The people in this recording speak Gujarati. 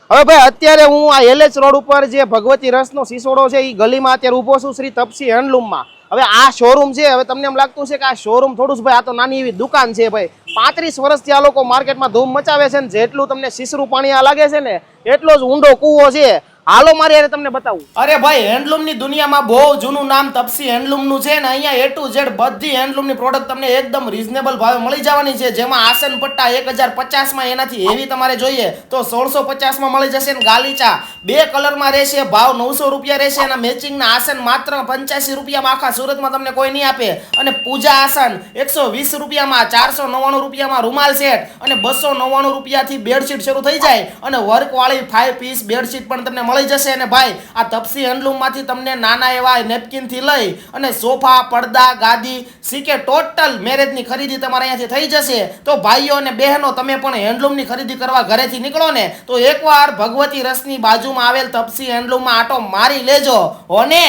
હવે ભાઈ અત્યારે હું આ LH રોડ ઉપર જે ભગવતી રસનો સિસોડો છે એ ગલીમાં અત્યારે ઊભો છું શ્રી તપસી હેન્ડલૂમમાં. હવે આ શોરૂમ છે, હવે તમને એમ લાગતું છે કે આ શોરૂમ થોડું જ ભાઈ, આ તો નાની એવી દુકાન છે ભાઈ. 35 વર્ષથી આ લોકો માર્કેટમાં ધૂમ મચાવે છે ને જેટલું તમને સીસરું પાણી આ લાગે છે ને એટલો જ ઊંડો કૂવો છે. હાલો મારી યારે તમને બતાવું. અરે ભાઈ હેન્ડલૂમની દુનિયામાં બહુ જૂનું નામ તપસી હેન્ડલૂમનું છે ને અહીંયા A to Z બધી હેન્ડલૂમની પ્રોડક્ટ તમને એકદમ રીઝનેબલ ભાવે મળી જવાની છે. જેમાં આસન પટ્ટા 1050માં, એનાથી હેવી તમારે જોઈએ તો 1650માં મળી જશે ને ગાલીચા 2 કલરમાં રહેશે, ભાવ 900 રૂપિયા રહેશે અને મેચિંગના આસન માત્ર 85 રૂપિયામાં આખા સુરતમાં તમને કોઈ નહીં આપે. અને પૂજા આસન 120 રૂપિયામાં, 499 રૂપિયામાં રૂમાલ સેટ અને 299 રૂપિયાથી બેડશીટ શરૂ થઈ જાય અને વર્કવાળી 5 પીસ બેડશીટ પણ તમને મળી જશે. અને ભાઈ આ તપસી હેન્ડલૂમમાંથી તમને નાના એવા નેપકિન થી લઈ અને સોફા, પડદા, ગાદી, સીકે ટોટલ મેરેજની ખરીદી તમારે અહીંયાથી થઈ જશે. તો ભાઈઓ અને બહેનો તમે પણ હેન્ડલૂમની ખરીદી કરવા ઘરેથી નીકળો ને તો એકવાર ભગવતી રસની બાજુમાં આવેલ તપસી હેન્ડલૂમમાં આટો મારી લેજો હોને.